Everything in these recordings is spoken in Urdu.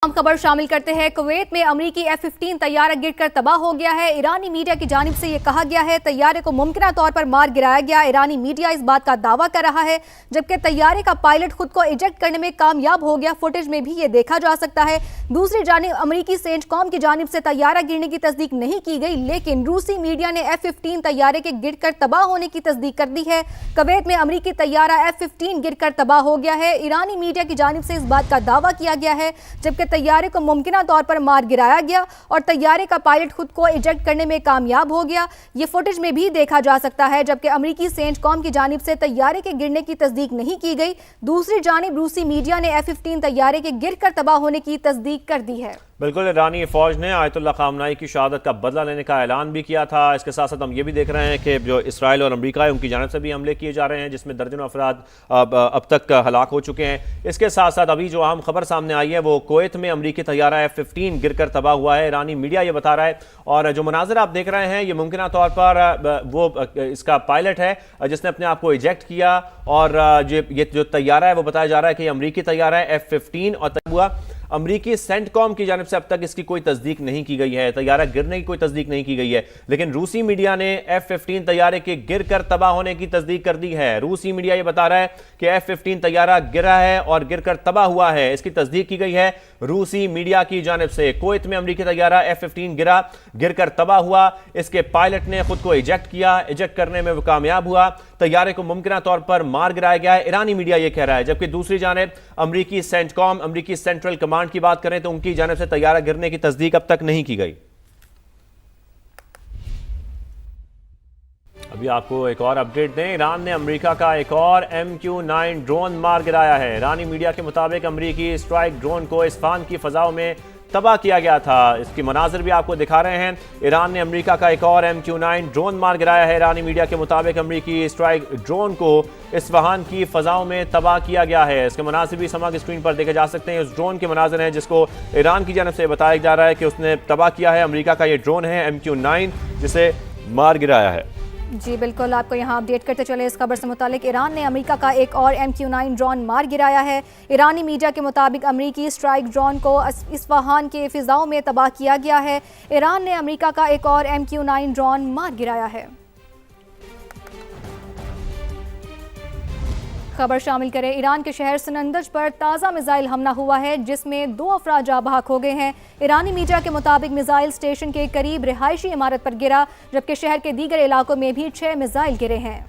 ہم خبر شامل کرتے ہیں۔ کویت میں امریکی F-15 طیارہ گر کر تباہ ہو گیا ہے۔ ایرانی میڈیا کی جانب سے یہ کہا گیا ہے طیارے کو ممکنہ طور پر مار گرایا گیا۔ ایرانی میڈیا اس بات کا دعویٰ کر رہا ہے جبکہ طیارے کا پائلٹ خود کو ایجیکٹ کرنے میں کامیاب ہو گیا۔ فوٹیج میں بھی یہ دیکھا جا سکتا ہے۔ دوسری جانب امریکی سینٹ کام کی جانب سے طیارہ گرنے کی تصدیق نہیں کی گئی، لیکن روسی میڈیا نے F-15 طیارے کے گر کر تباہ ہونے کی تصدیق کر دی ہے۔ کویت میں امریکی طیارہ F-15 گر کر تباہ ہو گیا ہے۔ ایرانی میڈیا کی جانب سے اس بات کا دعویٰ کیا گیا ہے جبکہ طیارے کو ممکنہ طور پر مار گرایا گیا اور طیارے کا پائلٹ خود کو ایجیکٹ کرنے میں کامیاب ہو گیا۔ یہ فوٹیج میں بھی دیکھا جا سکتا ہے جبکہ امریکی سینٹ کام کی جانب سے طیارے کے گرنے کی تصدیق نہیں کی گئی۔ دوسری جانب روسی میڈیا نے F-15 طیارے کے گر کر تباہ ہونے کی تصدیق کر دی ہے۔ بالکل، ایرانی فوج نے آیت اللہ خامنائی کی شہادت کا بدلہ لینے کا اعلان بھی کیا تھا۔ اس کے ساتھ ساتھ ہم یہ بھی دیکھ رہے ہیں کہ جو اسرائیل اور امریکہ ہے ان کی جانب سے بھی حملے کیے جا رہے ہیں جس میں درجنوں افراد اب تک ہلاک ہو چکے ہیں۔ اس کے ساتھ ساتھ ابھی جو اہم خبر سامنے آئی ہے وہ کویت میں امریکی طیارہ F-15 گر کر تباہ ہوا ہے۔ ایرانی میڈیا یہ بتا رہا ہے اور جو مناظر آپ دیکھ رہے ہیں یہ ممکنہ طور پر وہ اس کا پائلٹ ہے جس نے اپنے آپ کو ایجیکٹ کیا اور یہ جو طیارہ ہے وہ بتایا جا رہا ہے کہ یہ امریکی طیارہ ہے F-15 اور تب ہوا امریکی سینٹ کام کی جانب سے اب تک اس کی کوئی تصدیق نہیں کی گئی ہے، طیارہ گرنے کی کوئی تصدیق نہیں کی گئی ہے، لیکن روسی میڈیا نے F-15 طیارے کے گر کر تباہ ہونے کی تصدیق کر دی ہے۔ روسی میڈیا یہ بتا رہا ہے کہ F-15 طیارہ گرا ہے اور گر کر تباہ ہوا ہے، اس کی تصدیق کی گئی ہے روسی میڈیا کی جانب سے۔ کویت میں امریکی طیارہ F-15 گر کر تباہ ہوا، اس کے پائلٹ نے خود کو ایجیکٹ کیا، ایجیکٹ کرنے میں وہ کامیاب ہوا، طیارے کو ممکنہ طور پر مار گرایا گیا ہے، ایرانی میڈیا یہ کہہ رہا ہے۔ جبکہ دوسری جانب امریکی سینٹ کام، امریکی سینٹرل کمانڈ کی بات کریں تو ان کی جانب سے طیارہ گرنے کی تصدیق اب تک نہیں کی گئی۔ ابھی آپ کو ایک اور اپڈیٹ دیں، ایران نے امریکہ کا ایک اور MQ-9 ڈرون مار گرایا ہے۔ ایرانی میڈیا کے مطابق امریکی اسٹرائک ڈرون کو اصفہان کی فضاؤں میں تباہ کیا گیا تھا۔ اس کی مناظر بھی آپ کو دکھا رہے ہیں۔ ایران نے امریکہ کا ایک اور MQ-9 ڈرون مار گرایا ہے۔ ایرانی میڈیا کے مطابق امریکی اسٹرائک ڈرون کو اصفہان کی فضاؤں میں تباہ کیا گیا ہے۔ اس کے مناظر بھی سما کی اسکرین پر دیکھے جا سکتے ہیں۔ اس ڈرون کے مناظر ہیں جس کو ایران کی جانب سے بتایا جا رہا ہے کہ اس نے تباہ کیا ہے۔ امریکہ کا یہ ڈرون ہے MQ-9 جسے مار گرایا ہے۔ جی بالکل، آپ کو یہاں اپڈیٹ کرتے چلے اس خبر سے متعلق۔ ایران نے امریکہ کا ایک اور MQ-9 ڈرون مار گرایا ہے۔ ایرانی میڈیا کے مطابق امریکی اسٹرائک ڈرون کو اصفہان کے فضاؤں میں تباہ کیا گیا ہے۔ ایران نے امریکہ کا ایک اور MQ-9 ڈرون مار گرایا ہے۔ خبر شامل کریں، ایران کے شہر سنندج پر تازہ میزائل حملہ ہوا ہے جس میں 2 افراد جاں بحق ہو گئے ہیں۔ ایرانی میڈیا کے مطابق میزائل اسٹیشن کے قریب رہائشی عمارت پر گرا جبکہ شہر کے دیگر علاقوں میں بھی 6 میزائل گرے ہیں۔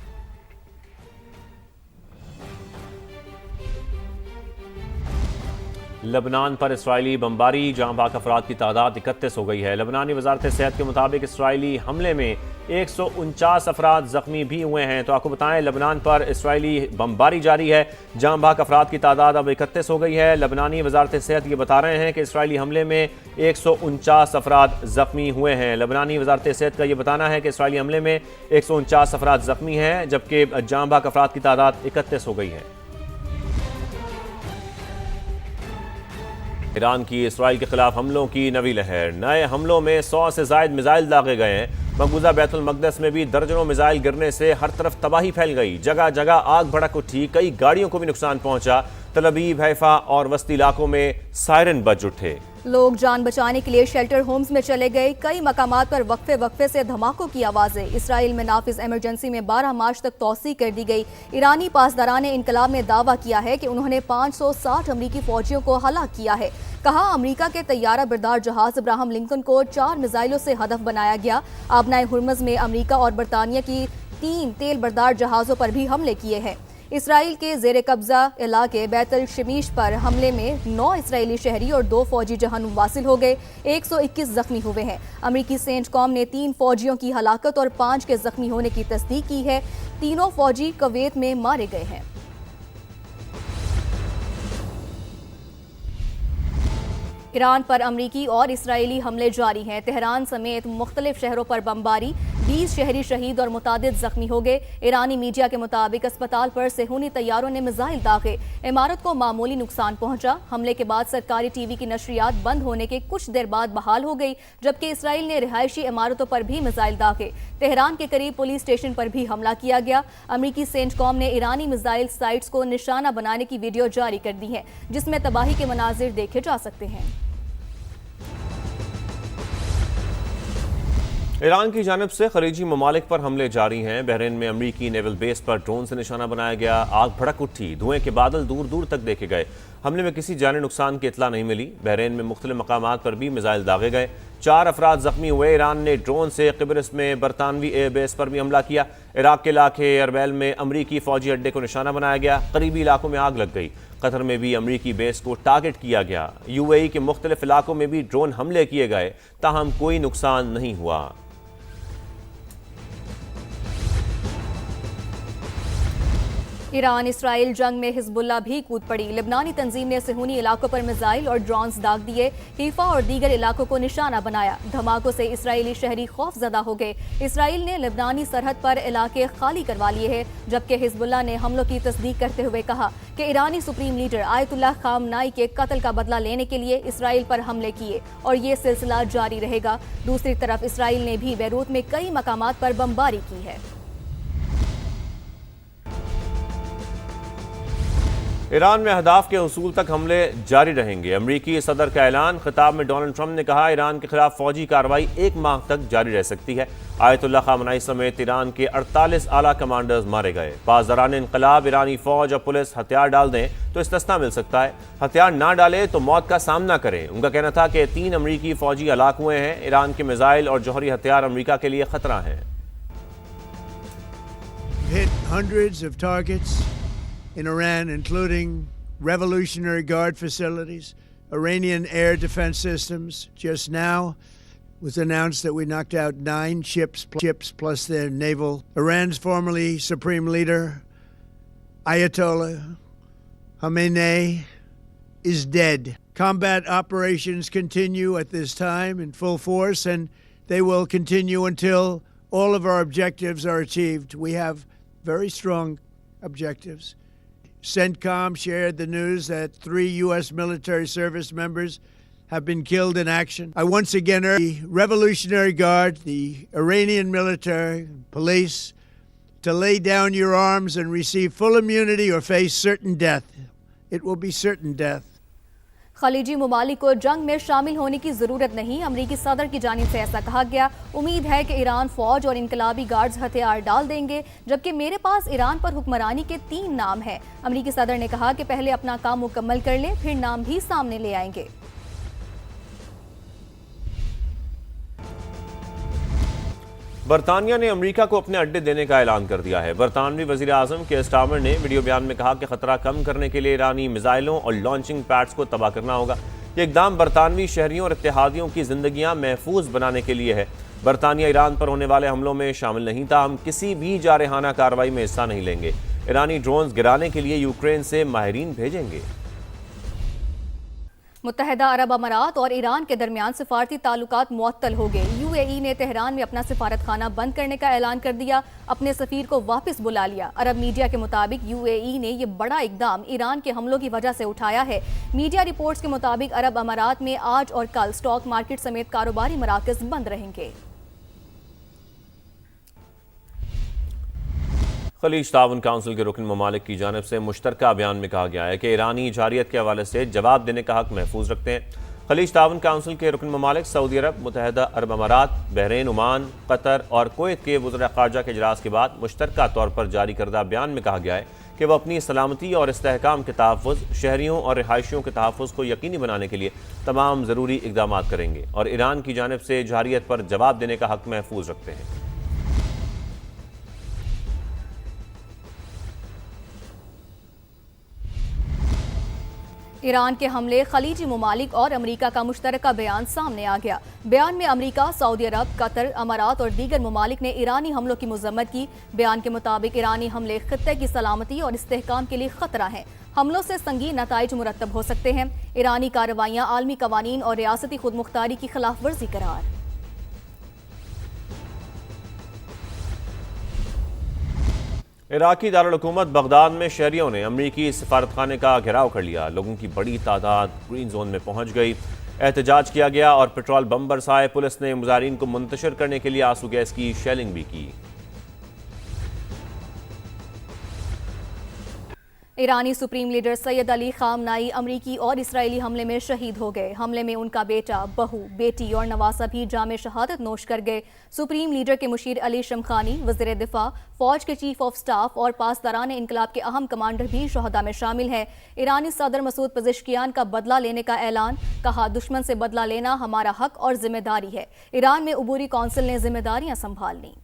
لبنان پر اسرائیلی بمباری، جاں بحق افراد کی تعداد 31 ہو گئی ہے۔ لبنانی وزارت صحت کے مطابق اسرائیلی حملے میں 149 افراد زخمی بھی ہوئے ہیں۔ تو آپ کو بتائیں لبنان پر اسرائیلی بمباری جاری ہے، جاں بحق افراد کی تعداد اب 31 ہو گئی ہے۔ لبنانی وزارت صحت یہ بتا رہے ہیں کہ اسرائیلی حملے میں 149 افراد زخمی ہوئے ہیں۔ لبنانی وزارت صحت کا یہ بتانا ہے کہ اسرائیلی حملے میں 149 افراد زخمی ہیں جبکہ جاں بحق افراد کی تعداد 31 ہو گئی ہے۔ ایران کی اسرائیل کے خلاف حملوں کی نئی لہر، نئے حملوں میں 100 سے زائد میزائل داغے گئے ہیں۔ مقبوضہ بیت المقدس میں بھی درجنوں میزائل گرنے سے ہر طرف تباہی پھیل گئی، جگہ جگہ آگ بھڑک اٹھی، کئی گاڑیوں کو بھی نقصان پہنچا۔ تل ابیب، حیفا اور وسطی علاقوں میں سائرن بج اٹھے۔ لوگ جان بچانے کے لیے شیلٹر ہومز میں چلے گئے۔ کئی مقامات پر وقفے سے دھماکوں کی آوازیں۔ اسرائیل میں نافذ ایمرجنسی میں 12 مارچ تک توسیع کر دی گئی۔ ایرانی پاسداران انقلاب نے دعویٰ کیا ہے کہ انہوں نے 560 امریکی فوجیوں کو ہلاک کیا ہے۔ کہا امریکہ کے طیارہ بردار جہاز ابراہم لنکن کو 4 میزائلوں سے ہدف بنایا گیا۔ آبنائے ہرمز میں امریکہ اور برطانیہ کی 3 تیل بردار جہازوں پر بھی حملے کیے ہیں۔ اسرائیل کے زیر قبضہ علاقے بیت الشمیش پر حملے میں 9 اسرائیلی شہری اور 2 فوجی جہنم واصل ہو گئے، 121 زخمی ہوئے ہیں۔ امریکی سینٹ کام نے 3 فوجیوں کی ہلاکت اور 5 کے زخمی ہونے کی تصدیق کی ہے۔ تینوں فوجی کویت میں مارے گئے ہیں۔ ایران پر امریکی اور اسرائیلی حملے جاری ہیں۔ تہران سمیت مختلف شہروں پر بمباری، 20 شہری شہید اور متعدد زخمی ہو گئے۔ ایرانی میڈیا کے مطابق اسپتال پر صہیونی طیاروں نے میزائل داغے، عمارت کو معمولی نقصان پہنچا۔ حملے کے بعد سرکاری ٹی وی کی نشریات بند ہونے کے کچھ دیر بعد بحال ہو گئی، جبکہ اسرائیل نے رہائشی عمارتوں پر بھی میزائل داغے۔ تہران کے قریب پولیس اسٹیشن پر بھی حملہ کیا گیا۔ امریکی سینٹ کام نے ایرانی میزائل سائٹس کو نشانہ بنانے کی ویڈیو جاری کر دی ہے، جس میں تباہی کے مناظر دیکھے جا سکتے ہیں۔ ایران کی جانب سے خلیجی ممالک پر حملے جاری ہیں۔ بحرین میں امریکی نیول بیس پر ڈرون سے نشانہ بنایا گیا، آگ بھڑک اٹھی، دھوئیں کے بادل دور دور تک دیکھے گئے۔ حملے میں کسی جانی نقصان کی اطلاع نہیں ملی۔ بحرین میں مختلف مقامات پر بھی میزائل داغے گئے، 4 افراد زخمی ہوئے۔ ایران نے ڈرون سے قبرص میں برطانوی ایئر بیس پر بھی حملہ کیا۔ عراق کے علاقے اربیل میں امریکی فوجی اڈے کو نشانہ بنایا گیا، قریبی علاقوں میں آگ لگ گئی۔ قطر میں بھی امریکی بیس کو ٹارگٹ کیا گیا۔ UAE کے مختلف علاقوں میں بھی ڈرون حملے کیے گئے، تاہم کوئی نقصان نہیں ہوا۔ ایران اسرائیل جنگ میں حزب اللہ بھی کود پڑی۔ لبنانی تنظیم نے صہیونی علاقوں پر میزائل اور ڈرونز داغ دیے، حیفا اور دیگر علاقوں کو نشانہ بنایا۔ دھماکوں سے اسرائیلی شہری خوف زدہ ہو گئے۔ اسرائیل نے لبنانی سرحد پر علاقے خالی کروا لیے ہیں، جبکہ حزب اللہ نے حملوں کی تصدیق کرتے ہوئے کہا کہ ایرانی سپریم لیڈر آیت اللہ خامنائی کے قتل کا بدلہ لینے کے لیے اسرائیل پر حملے کیے اور یہ سلسلہ جاری رہے گا۔ دوسری طرف اسرائیل نے بھی بیروت میں کئی مقامات پر بمباری کی ہے۔ ایران میں اہداف کے حصول تک حملے جاری رہیں گے۔ امریکی صدر کا اعلان۔ خطاب میں ڈونلڈ ٹرمپ نے کہا ایران کے خلاف فوجی کارروائی 1 ماہ تک جاری رہ سکتی ہے۔ آیت اللہ خامنائی سمیت ایران کے 48 اعلیٰ کمانڈرز مارے گئے۔ پاسداران انقلاب ایرانی فوج اور پولیس ہتھیار ڈال دیں تو استثنا مل سکتا ہے، ہتھیار نہ ڈالے تو موت کا سامنا کریں۔ ان کا کہنا تھا کہ 3 امریکی فوجی ہلاک ہوئے ہیں۔ ایران کے میزائل اور جوہری ہتھیار امریکہ کے لیے خطرہ ہیں۔ Hit hundreds of targets in Iran, including Revolutionary Guard facilities, Iranian air defense systems. Just now was announced that we knocked out 9 ships plus their naval. Iran's formerly supreme leader, Ayatollah Khamenei, is dead. Combat operations continue at this time in full force, and they will continue until all of our objectives are achieved. We have very strong objectives. CENTCOM shared the news that 3 U.S. military service members have been killed in action. I once again urge the Revolutionary Guard, the Iranian military, police, to lay down your arms and receive full immunity or face certain death. It will be certain death. خلیجی ممالک کو جنگ میں شامل ہونے کی ضرورت نہیں، امریکی صدر کی جانب سے ایسا کہا گیا۔ امید ہے کہ ایران فوج اور انقلابی گارڈز ہتھیار ڈال دیں گے، جبکہ میرے پاس ایران پر حکمرانی کے 3 نام ہیں۔ امریکی صدر نے کہا کہ پہلے اپنا کام مکمل کر لیں، پھر نام بھی سامنے لے آئیں گے۔ برطانیہ نے امریکہ کو اپنے اڈے دینے کا اعلان کر دیا ہے۔ برطانوی وزیر اعظم کیئر سٹارمر نے ویڈیو بیان میں کہا کہ خطرہ کم کرنے کے لیے ایرانی میزائلوں اور لانچنگ پیڈز کو تباہ کرنا ہوگا۔ یہ اقدام برطانوی شہریوں اور اتحادیوں کی زندگیاں محفوظ بنانے کے لیے ہے۔ برطانیہ ایران پر ہونے والے حملوں میں شامل نہیں تھا، ہم کسی بھی جارحانہ کارروائی میں حصہ نہیں لیں گے۔ ایرانی ڈرونز گرانے کے لیے یوکرین سے ماہرین بھیجیں گے۔ متحدہ عرب امارات اور ایران کے درمیان سفارتی تعلقات معطل ہو گئے۔ UAE نے تہران میں اپنا سفارت خانہ بند کرنے کا اعلان کر دیا، اپنے سفیر کو واپس بلا لیا۔ عرب میڈیا کے مطابق UAE نے یہ بڑا اقدام ایران کے حملوں کی وجہ سے اٹھایا ہے۔ میڈیا رپورٹس کے مطابق عرب امارات میں آج اور کل سٹاک مارکیٹ سمیت کاروباری مراکز بند رہیں گے۔ خلیج تعاون کونسل کے رکن ممالک کی جانب سے مشترکہ بیان میں کہا گیا ہے کہ ایرانی جارحیت کے حوالے سے جواب دینے کا حق محفوظ رکھتے ہیں۔ خلیج تعاون کونسل کے رکن ممالک سعودی عرب، متحدہ عرب امارات، بحرین، عمان، قطر اور کویت کے وزراء خارجہ کے اجلاس کے بعد مشترکہ طور پر جاری کردہ بیان میں کہا گیا ہے کہ وہ اپنی سلامتی اور استحکام کے تحفظ، شہریوں اور رہائشیوں کے تحفظ کو یقینی بنانے کے لیے تمام ضروری اقدامات کریں گے اور ایران کی جانب سے جارحیت پر جواب دینے کا حق محفوظ رکھتے ہیں۔ ایران کے حملے، خلیجی ممالک اور امریکہ کا مشترکہ بیان سامنے آ گیا۔ بیان میں امریکہ، سعودی عرب، قطر، امارات اور دیگر ممالک نے ایرانی حملوں کی مذمت کی۔ بیان کے مطابق ایرانی حملے خطے کی سلامتی اور استحکام کے لیے خطرہ ہیں۔ حملوں سے سنگین نتائج مرتب ہو سکتے ہیں۔ ایرانی کارروائیاں عالمی قوانین اور ریاستی خود مختاری کی خلاف ورزی قرار۔ عراقی دارالحکومت بغداد میں شہریوں نے امریکی سفارتخانے کا گھیراؤ کر لیا. لوگوں کی بڑی تعداد گرین زون میں پہنچ گئی. احتجاج کیا گیا اور پیٹرول بم برسائے. پولیس نے مظاہرین کو منتشر کرنے کے لیے آنسو گیس کی شیلنگ بھی کی. ایرانی سپریم لیڈر سید علی خامنائی امریکی اور اسرائیلی حملے میں شہید ہو گئے. حملے میں ان کا بیٹا، بہو، بیٹی اور نواسہ بھی جام شہادت نوش کر گئے. سپریم لیڈر کے مشیر علی شمخانی، وزیر دفاع، فوج کے چیف آف سٹاف اور پاسداران انقلاب کے اہم کمانڈر بھی شہداء میں شامل ہیں. ایرانی صدر مسعود پزشکیان کا بدلہ لینے کا اعلان. کہا دشمن سے بدلہ لینا ہمارا حق اور ذمہ داری ہے. ایران میں عبوری کونسل نے ذمہ داریاں سنبھال لیں.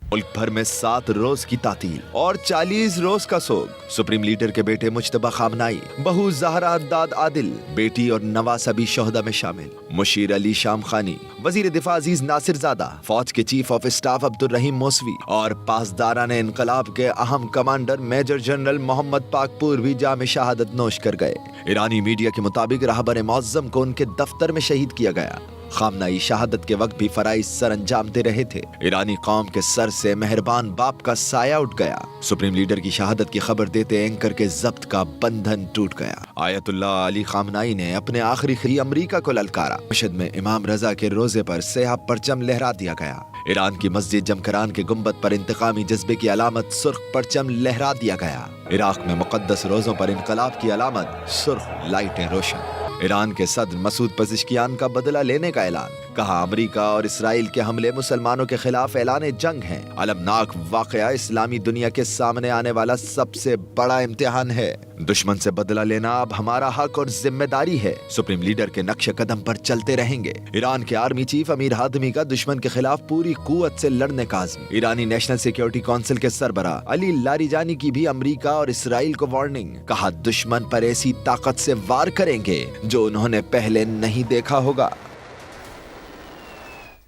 ملک بھر میں 7 روز کی تعطیل اور 40 روز کا سوگ. سپریم لیڈر کے بیٹے مجتبی خامنائی، بہو زہرا حداد عادل، بیٹی اور نواسہ بھی شہداء میں شامل. مشیر علی شامخانی، وزیر دفاع عزیز ناصر زادہ، فوج کے chief of staff Abdul Rahim Moosavi اور پاسداران انقلاب کے اہم کمانڈر میجر جنرل محمد پاکپور بھی جام شہادت نوش کر گئے. ایرانی میڈیا کے مطابق رہبر معظم کو ان کے دفتر میں شہید کیا گیا. خامنائی شہادت کے وقت بھی فرائض سر انجام دے رہے تھے. ایرانی قوم کے سر سے مہربان باپ کا سایہ اٹھ گیا. سپریم لیڈر کی شہادت کی خبر دیتے اینکر کے ضبط کا بندھن ٹوٹ گیا. آیت اللہ علی خامنائی نے اپنے آخری خطاب امریکہ کو للکارا. مشہد میں امام رضا کے روزے پر سیاہ پرچم لہرا دیا گیا. ایران کی مسجد جمکران کے گنبد پر انتقامی جذبے کی علامت سرخ پرچم لہرا دیا گیا. عراق میں مقدس روزوں پر انقلاب کی علامت سرخ لائٹیں روشن. ایران کے صدر مسعود پزشکیان کا بدلہ لینے کا اعلان. کہا امریکہ اور اسرائیل کے حملے مسلمانوں کے خلاف اعلان جنگ ہیں. المناک واقعہ اسلامی دنیا کے سامنے آنے والا سب سے بڑا امتحان ہے. دشمن سے بدلہ لینا اب ہمارا حق اور ذمہ داری ہے. سپریم لیڈر کے نقش قدم پر چلتے رہیں گے. ایران کے آرمی چیف امیر ہادمی کا دشمن کے خلاف پوری قوت سے لڑنے کا عزم. ایرانی نیشنل سیکیورٹی کونسل کے سربراہ علی لاریجانی کی بھی امریکہ اور اسرائیل کو وارننگ. کہا دشمن پر ایسی طاقت سے وار کریں گے جو انہوں نے پہلے نہیں دیکھا ہوگا.